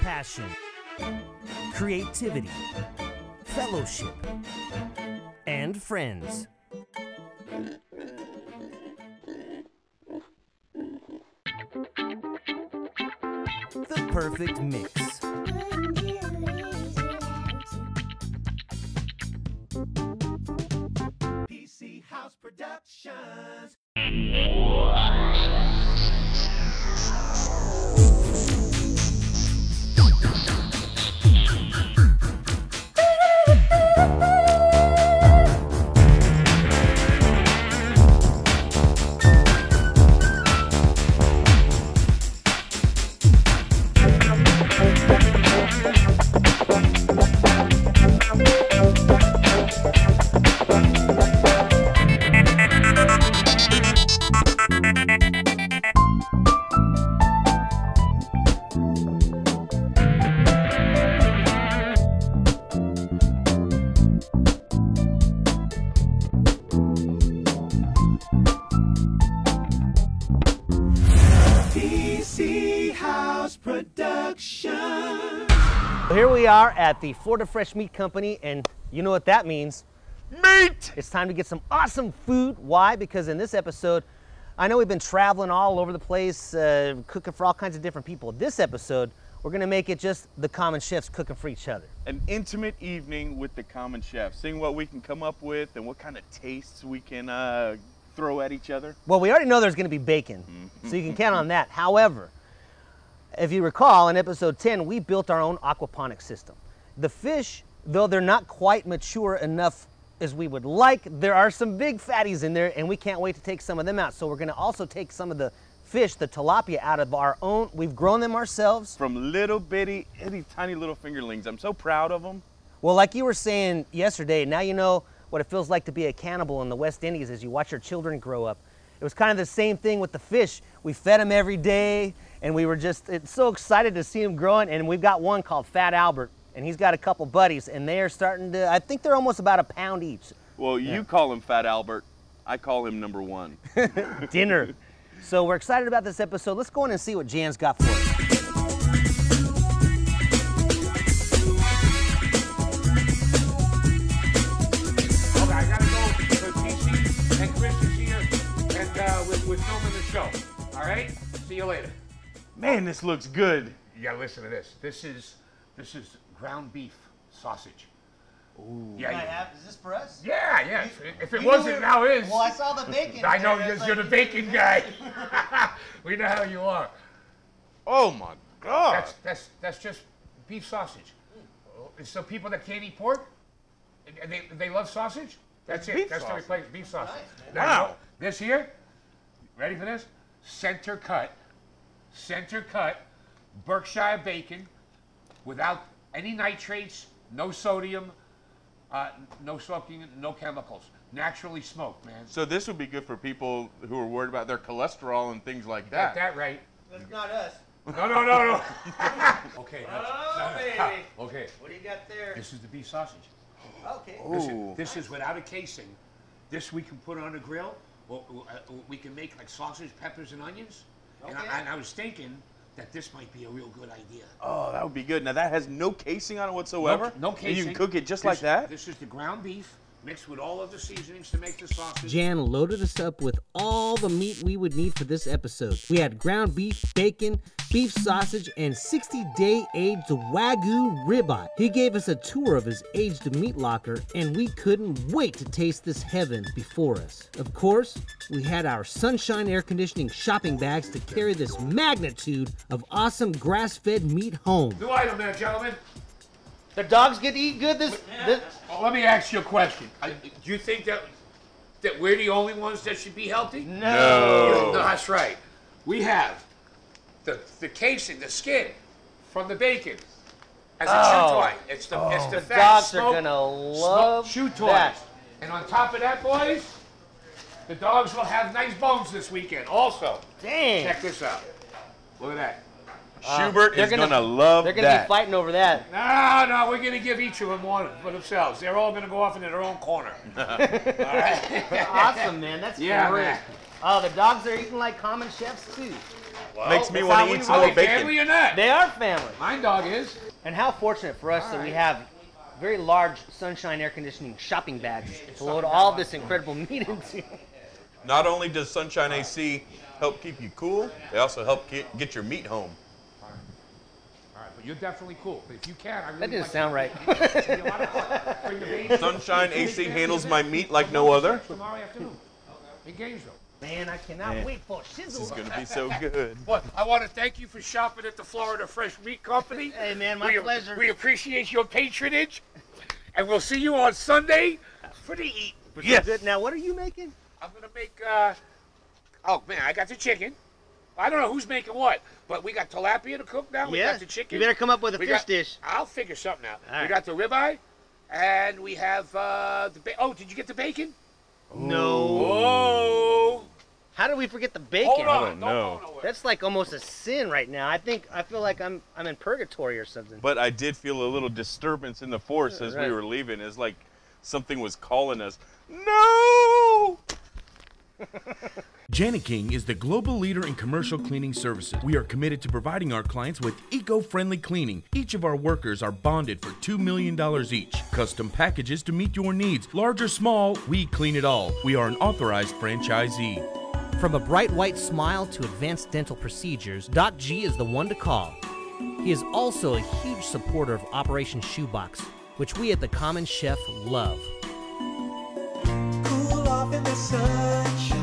passion, creativity, fellowship, and friends. The perfect mix. PC House Productions. PC House Production. Here we are at the Florida Fresh Meat Company, and you know what that means. Meat! It's time to get some awesome food. Why? Because in this episode, I know we've been traveling all over the place, cooking for all kinds of different people. This episode, we're gonna make it just the common chefs cooking for each other. An intimate evening with the common chefs, seeing what we can come up with and what kind of tastes we can throw at each other. Well, we already know there's gonna be bacon, so you can count on that. However, if you recall, in episode 10, we built our own aquaponics system. The fish, though they're not quite mature enough as we would like, there are some big fatties in there, and we can't wait to take some of them out. So we're gonna also take some of the fish, the tilapia, out of our own. We've grown them ourselves. From little bitty, itty tiny little fingerlings. I'm so proud of them. Well, like you were saying yesterday, now you know what it feels like to be a cannibal in the West Indies as you watch your children grow up. It was kind of the same thing with the fish. We fed them every day, and we were just so excited to see them growing. And we've got one called Fat Albert, and he's got a couple buddies, and they are starting to, I think they're almost about a pound each. Well, you call him Fat Albert. I call him number one. Dinner. So we're excited about this episode. Let's go in and see what Jan's got for us. Okay, I gotta go because TC and Chris is here, and we're filming the show. All right? See you later. Man, this looks good. You gotta listen to this. This is ground beef sausage. Ooh. Yeah, Is this for us? yeah. If it wasn't, now it is. Well, I saw the bacon. I know you're the bacon guy. We know how you are. Oh my God. That's just beef sausage. So people that can't eat pork, and they love sausage. That's it. Beef That's the sausage. replacement. Beef sausage. Nice, Now, Wow. This here, ready for this? Center cut, Berkshire bacon, without any nitrates, no sodium, no smoking, no chemicals. Naturally smoked, man. So this would be good for people who are worried about their cholesterol and things like Got that. that right. That's not us. No. Okay. baby. Okay. What do you got there? This is the beef sausage. Okay. Ooh. This is without a casing. This we can put on a grill. We can make like sausage, peppers, and onions. Okay. And I was thinking that this might be a real good idea. Oh, that would be good. Now that has no casing on it whatsoever. No And casing. you can cook it just like that. This is the ground beef mixed with all of the seasonings to make the sausage. Jan loaded us up with all the meat we would need for this episode. We had ground beef, bacon, beef sausage, and 60-day aged Wagyu ribeye. He gave us a tour of his aged meat locker, and we couldn't wait to taste this heaven before us. Of course, we had our Sunshine air conditioning shopping bags to carry this magnitude of awesome grass-fed meat home. New item there, gentlemen. The dogs get to eat good this Well, let me ask you a question. Do you think that we're the only ones that should be healthy? No. No, that's right. We have the casing, the skin from the bacon as a chew toy. It's the fat dogs smoke, are gonna love chew toys. that. And on top of that, boys, the dogs will have nice bones this weekend. Also, Dang. check this out. Look at that. Schubert they're is gonna love They're gonna that. be fighting over that. No, we're gonna give each of them one for themselves. They're all gonna go off into their own corner. All right? Awesome, man. That's Yeah, great. man. Oh, the dogs are eating like common chefs too. Makes me want to eat some more bacon. Family or not? They are family. My dog is. And how fortunate for us that we have very large Sunshine Air Conditioning shopping bags to load all this incredible meat into. Not only does Sunshine AC help keep you cool, they also help get your meat home. All right, but you're definitely cool. But if you can, I really That didn't like sound right. Bring the baby. Sunshine AC handles my meat like no other. Tomorrow afternoon in Gainesville. Man, I cannot wait for This is shizzle. going to be so good. Well, I want to thank you for shopping at the Florida Fresh Meat Company. Hey, man, my pleasure. We appreciate your patronage, and we'll see you on Sunday for the eat. Yes. Good. Now, what are you making? I'm gonna make. Oh man, I got the chicken. I don't know who's making what, but we got tilapia to cook now. We got the chicken. You better come up with a We fish got- dish. I'll figure something out. All right. We got the ribeye, and we have oh, did you get the bacon? No. Oh. How did we forget the bacon? Hold on. don't know. Go nowhere. That's like almost a sin right now. I feel like I'm in purgatory or something. But I did feel a little disturbance in the force as Right. we were leaving. It's like something was calling us. No! Jani-King is the global leader in commercial cleaning services. We are committed to providing our clients with eco-friendly cleaning. Each of our workers are bonded for $2 million each. Custom packages to meet your needs. Large or small, we clean it all. We are an authorized franchisee. From a bright white smile to advanced dental procedures, Doc G is the one to call. He is also a huge supporter of Operation Shoebox, which we at The Common Chef love. Cool off in the sunshine.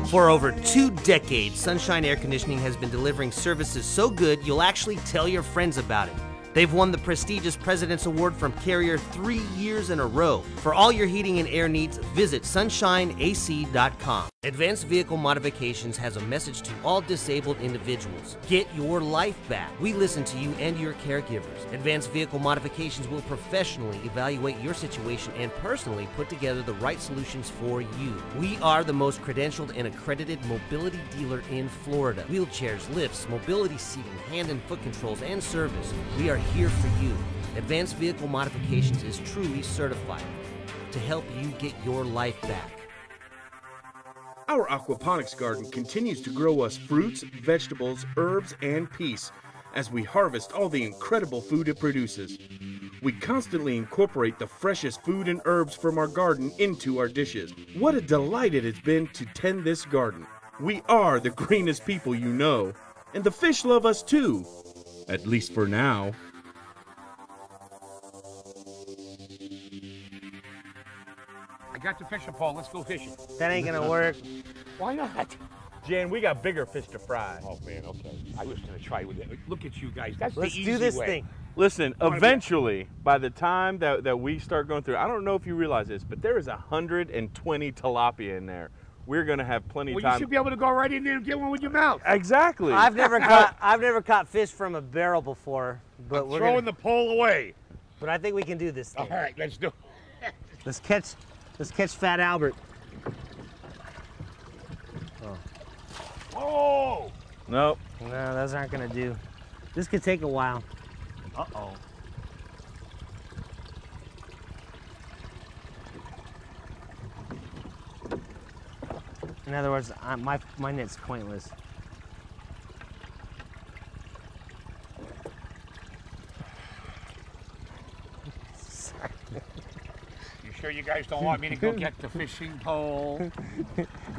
For over 2 decades, Sunshine Air Conditioning has been delivering services so good you'll actually tell your friends about it. They've won the prestigious President's Award from Carrier 3 years in a row. For all your heating and air needs, visit sunshineac.com. Advanced Vehicle Modifications has a message to all disabled individuals. Get your life back. We listen to you and your caregivers. Advanced Vehicle Modifications will professionally evaluate your situation and personally put together the right solutions for you. We are the most credentialed and accredited mobility dealer in Florida. Wheelchairs, lifts, mobility seating, hand and foot controls, and service. We are here for you. Advanced Vehicle Modifications is truly certified to help you get your life back. Our aquaponics garden continues to grow us fruits, vegetables, herbs, and peace as we harvest all the incredible food it produces. We constantly incorporate the freshest food and herbs from our garden into our dishes. What a delight it has been to tend this garden. We are the greenest people you know, and the fish love us too, at least for now. I got the fishing pole. Let's go fishing. That ain't gonna work. Why not? Jan, we got bigger fish to fry. Oh man, okay. I was gonna try with it. Look at you guys. That's Let's the easy do this way. thing. Listen, eventually, by the time that we start going through, I don't know if you realize this, but there is 120 tilapia in there. We're gonna have plenty Well, of time. you should be able to go right in there and get one with your mouth. Exactly. I've never caught fish from a barrel before, but we're Throwing gonna, the pole away. but I think we can do this All thing. right, let's do it. Let's catch Fat Albert. Oh! Nope. No, those aren't gonna do. This could take a while. Uh-oh. In other words, my net's pointless. You sure you guys don't want me to go get the fishing pole?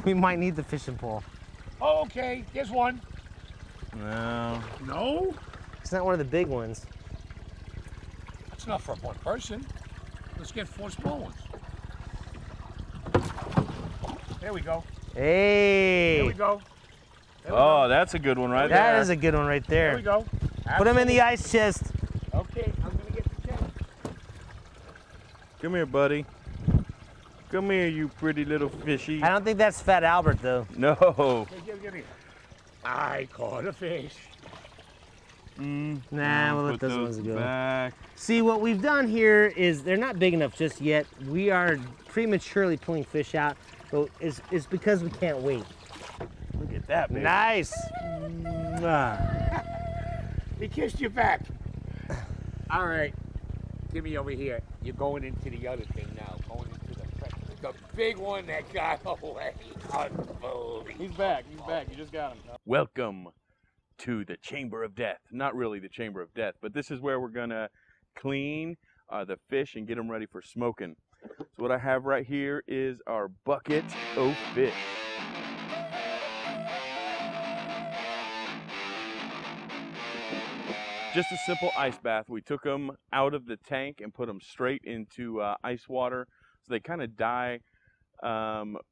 We might need the fishing pole. Oh, okay, there's one. No. No? It's not one of the big ones. That's not for one person. Let's get 4 small ones. There we go. Hey, There we go. There we Oh, that's a good one right that there. is a good one right There there. we go. Put them in the ice chest. Okay, I'm gonna get the check. Come here, buddy. Come here, you pretty little fishy. I don't think that's Fat Albert though. No. Give me. I caught a fish. Nah, we'll let Put those those ones go. back. See, what we've done here is they're not big enough just yet. We are prematurely pulling fish out, but it's because we can't wait. Look at that, baby. Nice. Mwah. He kissed you back. All right, give me over here. You're going into the other thing now. Going into the big one that got away. Unbelievable. He's back. You just got him. Welcome to the Chamber of Death. Not really the Chamber of Death, but this is where we're gonna clean the fish and get them ready for smoking. So what I have right here is our bucket of fish. Just a simple ice bath. We took them out of the tank and put them straight into ice water, so they kind of die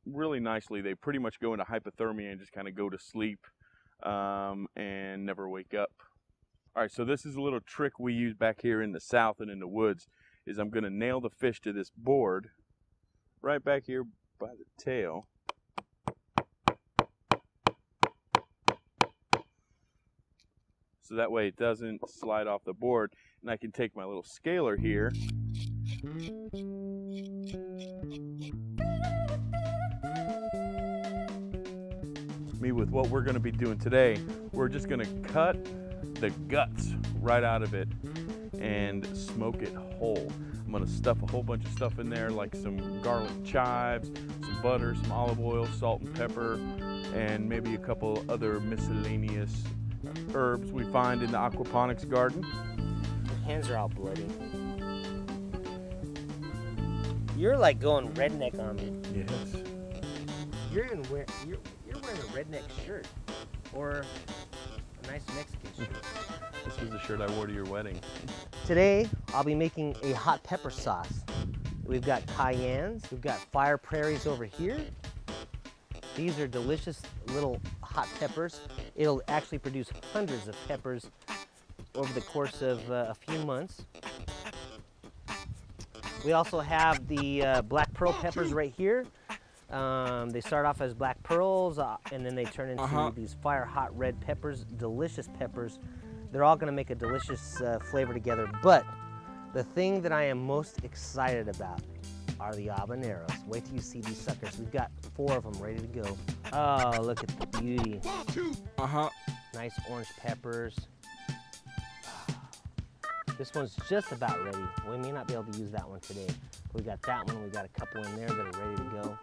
really nicely. They pretty much go into hypothermia and just kind of go to sleep and never wake up. All right, so this is a little trick we use back here in the south and in the woods. Is I'm going to nail the fish to this board right back here by the tail. So that way it doesn't slide off the board, and I can take my little scaler here with what we're going to be doing today. We're just going to cut the guts right out of it and smoke it whole. I'm going to stuff a whole bunch of stuff in there, like some garlic chives, some butter, some olive oil, salt and pepper, and maybe a couple other miscellaneous herbs we find in the aquaponics garden. My hands are all bloody. You're like going redneck on me. Yes. You're wearing a redneck shirt or a nice Mexican shirt. This was the shirt I wore to your wedding. Today, I'll be making a hot pepper sauce. We've got cayennes, we've got fire prairies over here. These are delicious little hot peppers. It'll actually produce hundreds of peppers over the course of a few months. We also have the black pearl peppers right here. They start off as black pearls and then they turn into these fire hot red peppers, delicious peppers. They're all gonna make a delicious flavor together, but the thing that I am most excited about are the habaneros. Wait till you see these suckers. We've got 4 of them ready to go. Oh, look at the beauty. Nice orange peppers. This one's just about ready. We may not be able to use that one today. We got that one, we got a couple in there that are ready to go.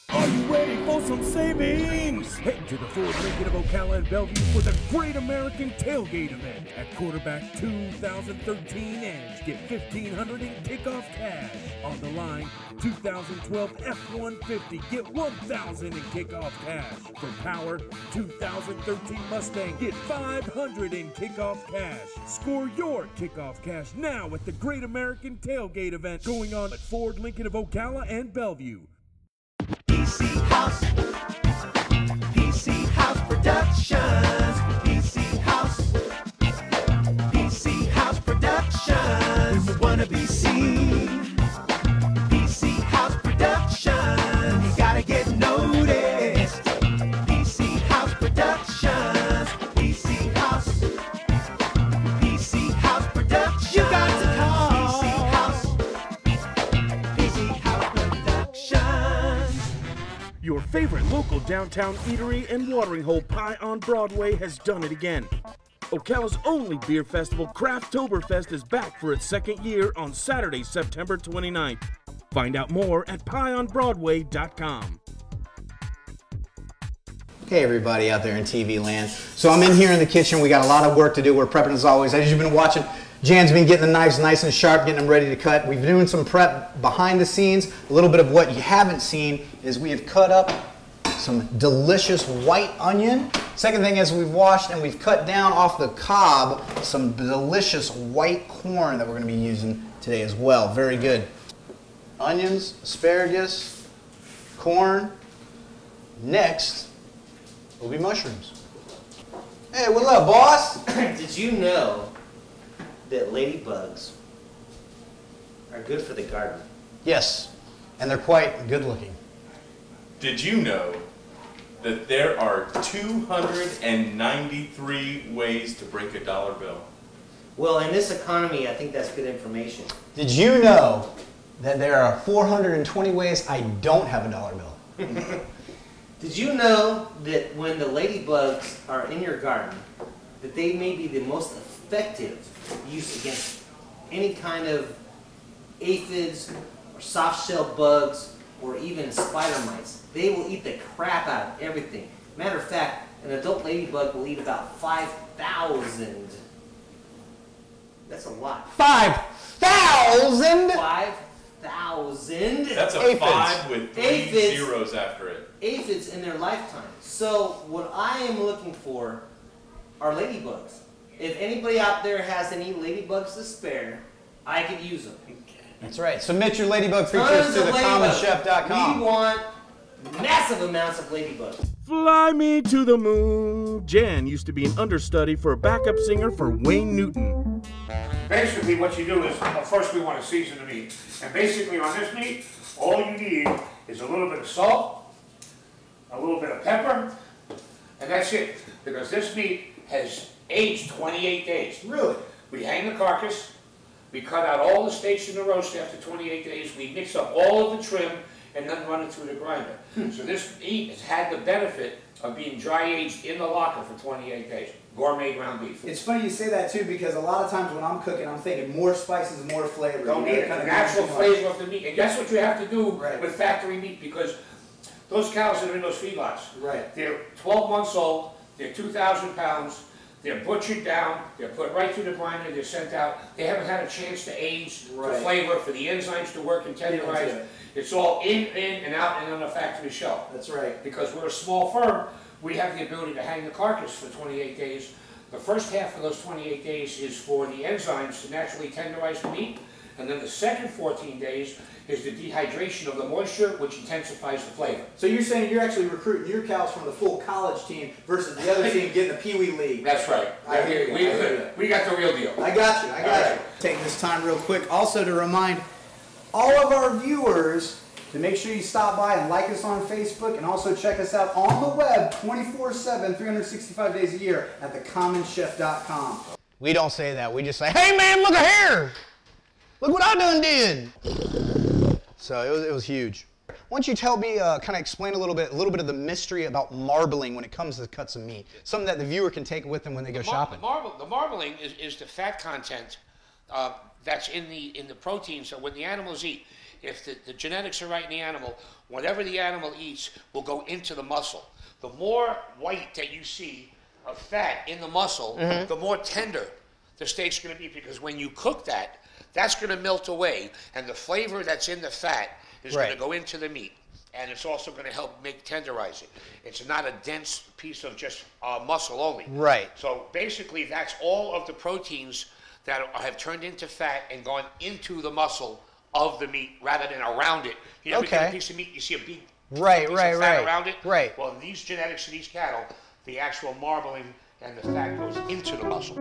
Are you ready for some savings? Head to the Ford Lincoln of Ocala and Bellevue for the Great American Tailgate event at quarterback 2013 Edge. Get $1,500 in kickoff cash. On the line, 2012 F-150. Get $1,000 in kickoff cash. For power, 2013 Mustang. Get $500 in kickoff cash. Score your kickoff cash now at the Great American Tailgate event going on at Ford Lincoln of Ocala and Bellevue. PC House Productions, PC House Productions, you wanna be seen, PC House Productions, you gotta get noticed, PC House Productions, PC House Productions, you got to call PC House Productions. Your favorite local downtown eatery and watering hole Pie on Broadway has done it again. Ocala's only beer festival, Crafttoberfest, is back for its 2nd year on Saturday, September 29th. Find out more at pieonbroadway.com. Hey everybody out there in TV land. So I'm in here in the kitchen. We got a lot of work to do. We're prepping as always. As you've been watching, Jan's been getting the knives nice and sharp, getting them ready to cut. We've been doing some prep behind the scenes. A little bit of what you haven't seen is we have cut up some delicious white onion. Second thing is we've washed and we've cut down off the cob some delicious white corn that we're going to be using today as well. Very good. Onions, asparagus, corn. Next will be mushrooms. Hey, what's up, boss? Did you know that ladybugs are good for the garden? Yes, and they're quite good looking. Did you know that there are 293 ways to break a dollar bill? Well, in this economy, I think that's good information. Did you know that there are 420 ways I don't have a dollar bill? Did you know that when the ladybugs are in your garden, that they may be the most effective use against any kind of aphids or soft shell bugs or even spider mites. They will eat the crap out of everything. Matter of fact, an adult ladybug will eat about 5,000. That's a lot. 5,000? 5,000. That's a Aphids. 5 with 3 Aphids. zeros after it. Aphids in their lifetime. So what I am looking for are ladybugs. If anybody out there has any ladybugs to spare, I could use them. That's right. Submit your ladybug Tons pictures to of ladybugs. thecommonchef.com. We want massive amounts of ladybugs. Fly me to the moon. Jan used to be an understudy for a backup singer for Wayne Newton. Basically, what you do is, first we want to season the meat. And basically on this meat, all you need is a little bit of salt, a little bit of pepper, and that's it. Because this meat has aged 28 days. Really? We hang the carcass, we cut out all the steaks in the roast after 28 days, we mix up all of the trim, and then run it through the grinder. So this meat has had the benefit of being dry aged in the locker for 28 days. Gourmet ground beef. It's funny you say that too, because a lot of times when I'm cooking, I'm thinking more spices and more flavor. Don't need it. The natural flavor of the meat. And that's what you have to do Right. with factory meat, because those cows that are in those feedlots, Right. they're 12 months old, they're 2,000 pounds, they're butchered down, they're put right through the grinder, they're sent out. They haven't had a chance to age, Right. to flavor, for the enzymes to work and tenderize. Yeah. It's all in, and out, and on a factory shelf. That's right. Because we're a small firm, we have the ability to hang the carcass for 28 days. The first half of those 28 days is for the enzymes to naturally tenderize the meat, and then the second 14 days is the dehydration of the moisture, which intensifies the flavor. So you're saying you're actually recruiting your cows from the full college team versus the other team getting the Pee Wee League. That's right. I hear you, I hear you. We got the real deal. I got you, I got All you. Take this time real quick also to remind all of our viewers to make sure you stop by and like us on Facebook, and also check us out on the web 24/7, 365 days a year at thecommonchef.com. We don't say that. We just say, hey man, look at here. Look what I done did. So it was huge. Why don't you tell me, kind of explain a little bit of the mystery about marbling when it comes to cuts of meat. Something that the viewer can take with them when they go shopping. The marbling is the fat content that's in the protein. So when the animals eat, if the genetics are right in the animal, whatever the animal eats will go into the muscle. The more white that you see of fat in the muscle, the more tender the steak's going to be, because when you cook that, that's going to melt away, and the flavor that's in the fat is going to go into the meat, and it's also going to help tenderize it. It's not a dense piece of just muscle only. Right. So basically, that's all of the proteins that have turned into fat and gone into the muscle of the meat rather than around it. You know, get a piece of meat, you see a big piece of fat around it. Right. Well, in these genetics of these cattle, the actual marbling and the fat goes into the muscle.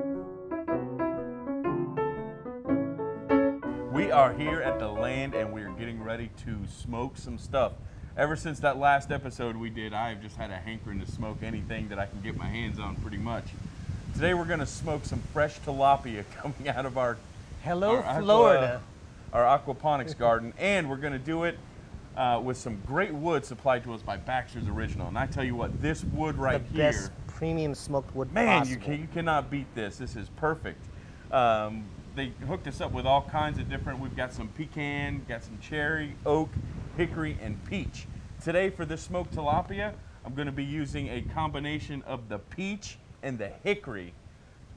We are here at the land and we're getting ready to smoke some stuff. Ever since that last episode we did, I've just had a hankering to smoke anything that I can get my hands on pretty much. Today we're going to smoke some fresh tilapia coming out of our Florida. Our aquaponics garden, and we're going to do it with some great wood supplied to us by Baxter's Original. And I tell you what, this wood right The here, best premium smoked wood man, possible. you cannot beat this. This is perfect. They hooked us up with all kinds of different, we've got some pecan, got some cherry, oak, hickory, and peach. Today for this smoked tilapia, I'm going to be using a combination of the peach and the hickory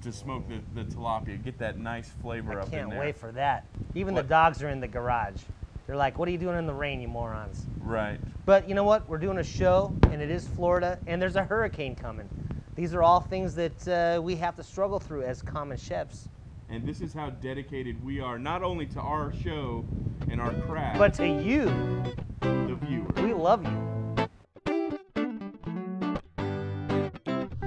to smoke the tilapia, get that nice flavor up in there. Can't wait for that. Even What? the dogs are in the garage. They're like, what are you doing in the rain, you morons? Right. But you know what? We're doing a show, and it is Florida, and there's a hurricane coming. These are all things that we have to struggle through as common chefs. And this is how dedicated we are, not only to our show and our craft, But to you, the viewer. we love you.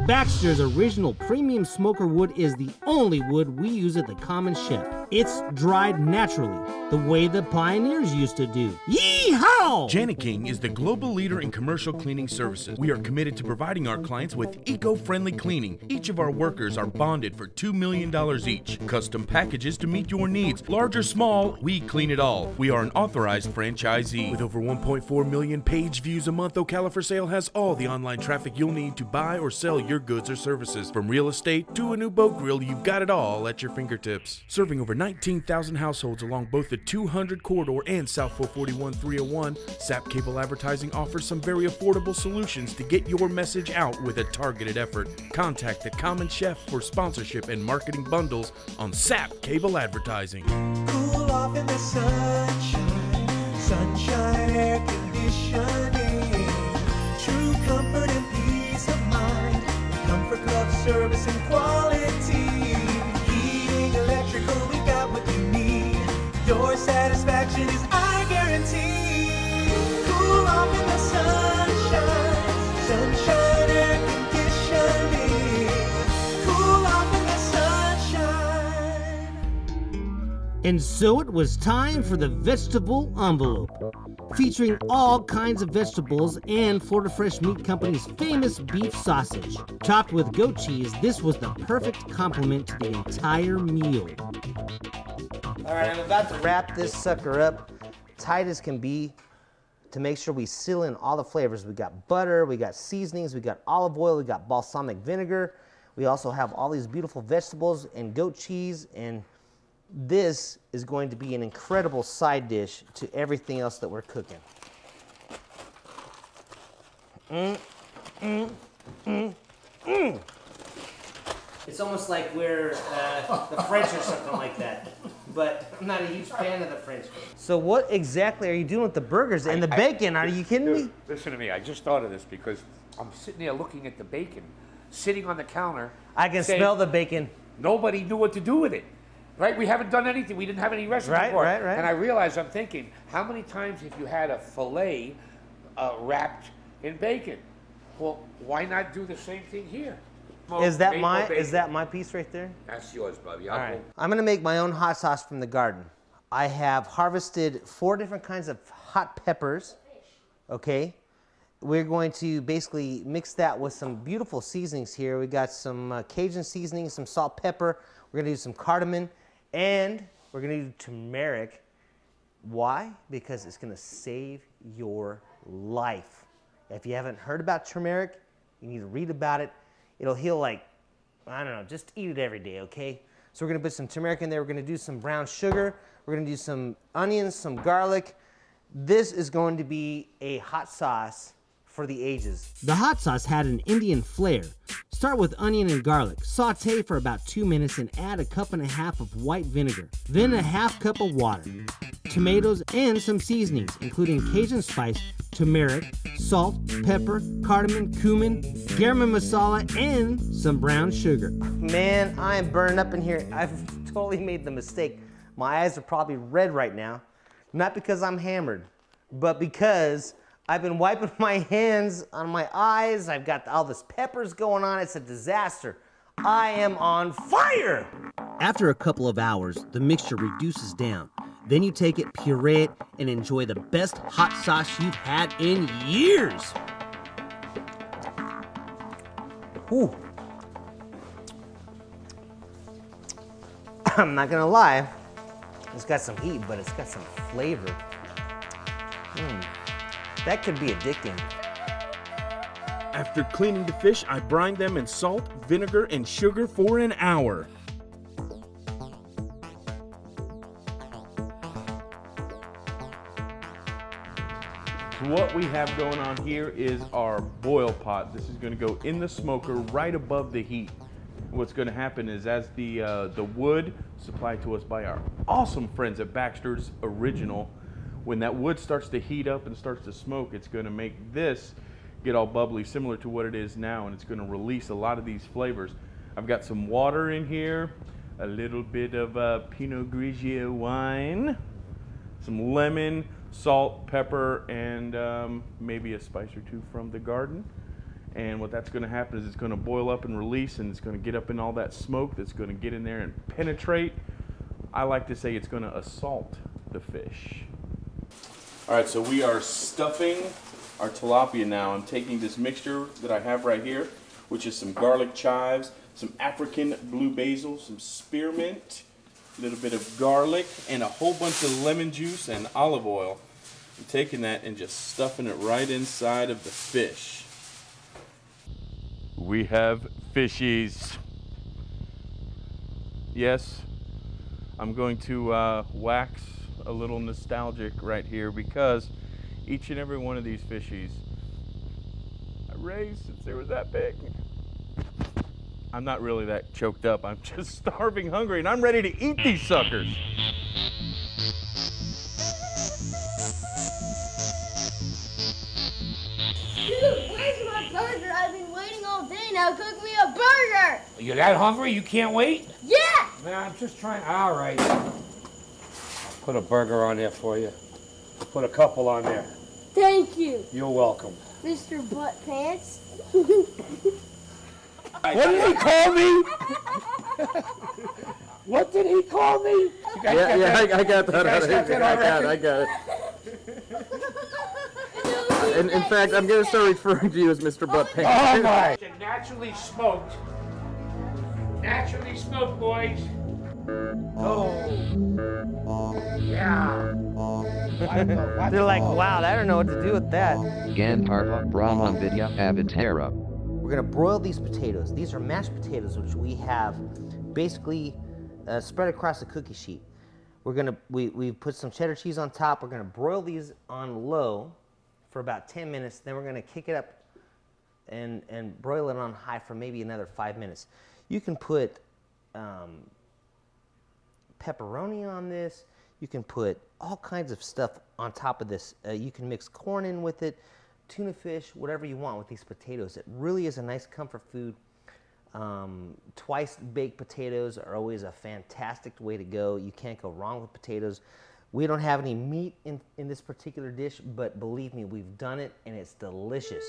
Baxter's Original Premium Smoker Wood is the only wood we use at the Common Chef. It's dried naturally, the way the pioneers used to do. Yeehaw! Jani-King is the global leader in commercial cleaning services. We are committed to providing our clients with eco-friendly cleaning. Each of our workers are bonded for $2 million each. Custom packages to meet your needs. Large or small, we clean it all. We are an authorized franchisee. With over 1.4 million page views a month, Ocala for Sale has all the online traffic you'll need to buy or sell your their goods or services. From real estate to a new boat grill, you've got it all at your fingertips. Serving over 19,000 households along both the 200 corridor and South 441 301, SAP Cable Advertising offers some very affordable solutions to get your message out with a targeted effort. Contact the Common Chef for sponsorship and marketing bundles on SAP Cable Advertising. Cool off in the sunshine, sunshine air conditioning. True comfort and peace of mind. Comfort Club service and quality. Heating, electrical, we got what you need. Your satisfaction is our guarantee. Cool off in the sunshine, sunshine air conditioning. Cool off in the sunshine. And so it was time for the vegetable envelope, featuring all kinds of vegetables and Florida Fresh Meat Company's famous beef sausage. Topped with goat cheese, this was the perfect complement to the entire meal. All right, I'm about to wrap this sucker up tight as can be to make sure we seal in all the flavors. We got butter, we got seasonings, we got olive oil, we got balsamic vinegar. We also have all these beautiful vegetables and goat cheese, and this is going to be an incredible side dish to everything else that we're cooking. It's almost like we're the French or something like that. But I'm not a huge fan of the French. So what exactly are you doing with the burgers and the bacon? Are you kidding me? Listen to me. I just thought of this because I'm sitting there looking at the bacon, sitting on the counter. I can smell the bacon. Nobody knew what to do with it. Right? We haven't done anything. We didn't have any recipe for it. Right. And I realized, I'm thinking, how many times have you had a filet wrapped in bacon? Well, why not do the same thing here? Is that my piece right there? That's yours, Bubby. All right. I'm gonna make my own hot sauce from the garden. I have harvested 4 different kinds of hot peppers. Okay. We're going to basically mix that with some beautiful seasonings here. We got some Cajun seasoning, some salt, pepper. We're gonna do some cardamom, and we're gonna do turmeric. Why? Because it's gonna save your life. If you haven't heard about turmeric, you need to read about it. It'll heal, like, I don't know, just eat it every day, okay? So we're gonna put some turmeric in there. We're gonna do some brown sugar. We're gonna do some onions, some garlic. This is going to be a hot sauce for the ages. The hot sauce had an Indian flair. Start with onion and garlic. Saute for about 2 minutes and add 1.5 cups of white vinegar. Then 1/2 cup of water, tomatoes, and some seasonings, including Cajun spice, turmeric, salt, pepper, cardamom, cumin, garam masala, and some brown sugar. Man, I am burning up in here. I've totally made the mistake. My eyes are probably red right now. Not because I'm hammered, but because I've been wiping my hands on my eyes. I've got all this peppers going on. It's a disaster. I am on fire! After a couple of hours, the mixture reduces down. Then you take it, puree it, and enjoy the best hot sauce you've had in years. Ooh. I'm not gonna lie, it's got some heat, but it's got some flavor. That could be addicting. After cleaning the fish, I brine them in salt, vinegar, and sugar for an hour. So what we have going on here is our boil pot. This is going to go in the smoker right above the heat. What's going to happen is, as the wood supplied to us by our awesome friends at Baxter's Original, when that wood starts to heat up and starts to smoke, it's going to make this get all bubbly, similar to what it is now, and it's going to release a lot of these flavors. I've got some water in here, a little bit of Pinot Grigio wine, some lemon, salt, pepper, and maybe a spice or two from the garden. And what that's going to happen is it's going to boil up and release, and it's going to get up in all that smoke that's going to get in there and penetrate. I like to say it's going to assault the fish. All right, so we are stuffing our tilapia now. I'm taking this mixture that I have right here, which is some garlic chives, some African blue basil, some spearmint, a little bit of garlic, and a whole bunch of lemon juice and olive oil. I'm taking that and just stuffing it right inside of the fish. we have fishies. Yes, I'm going to wax a little nostalgic right here because each and every one of these fishies I raised since they were that big. I'm not really that choked up. I'm just starving hungry and I'm ready to eat these suckers. Dude, where's my burger? I've been waiting all day now. Cook me a burger. You're that hungry? You can't wait? Yeah. Man, I'm just trying. All right. I'll put a burger on there for you. I'll put a couple on there. Thank you, You're welcome. Mr. Butt Pants. What did he call me? What did he call me? I got that. I got it. In fact, I'm going to start referring to you as Mr. Butt Pants. Oh my! Naturally smoked, boys. Oh. Yeah. They're like, wow, I don't know what to do with that. Gandharva Brahma Vidya Avitara. We're gonna broil these potatoes. These are mashed potatoes, which we have basically spread across a cookie sheet. We put some cheddar cheese on top. We're gonna broil these on low for about 10 minutes. Then we're gonna kick it up and broil it on high for maybe another 5 minutes. You can put pepperoni on this. You can put all kinds of stuff on top of this. You can mix corn in with it, tuna fish, whatever you want with these potatoes. It really is a nice comfort food. Twice baked potatoes are always a fantastic way to go. You can't go wrong with potatoes. We don't have any meat in this particular dish, but believe me, we've done it and it's delicious.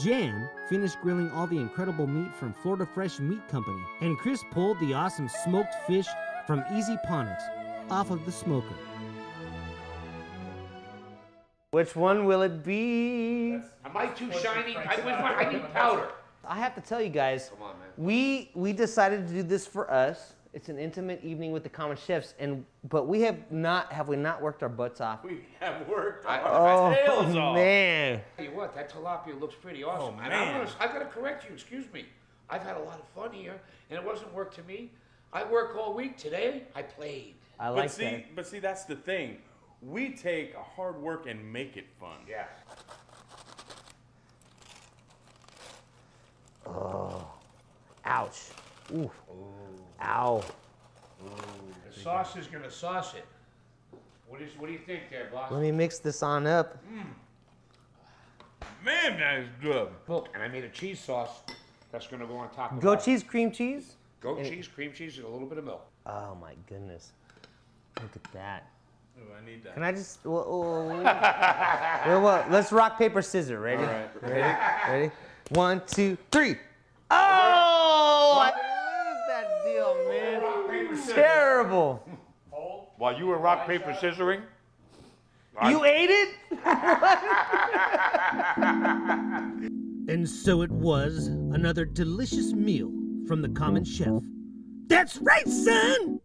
Jan finished grilling all the incredible meat from Florida Fresh Meat Company, and Chris pulled the awesome smoked fish from Easy Ponics off of the smoker. Which one will it be? Am I too shiny? I need powder. I have to tell you guys, Come on, man. we decided to do this for us. It's an intimate evening with the common chefs, but we have we not worked our butts off? We have worked our tails off. Man. Tell you what, that tilapia looks pretty awesome. Oh, And man. I gotta correct you, excuse me. I've had a lot of fun here, and it wasn't work to me. I work all week. Today, I played. I like that. But see, that's the thing. We take hard work and make it fun. Yeah. Oh, ouch. Ooh. Ow. The sauce is gonna sauce it. What do you think there, boss? Let me mix this on up. Man, that is good. Look, and I made a cheese sauce that's gonna go on top of Goat that. cheese, cream cheese? Goat cheese, cream cheese, and a little bit of milk. Oh my goodness. Look at that. Ooh, I need that. Can I just, well, let's rock, paper, scissors. Ready? All right. Ready? 1, 2, 3. Oh! I lose that deal, man. Terrible. While you were rock, paper, scissoring, You ate it? And so it was another delicious meal from the common chef. That's right, son!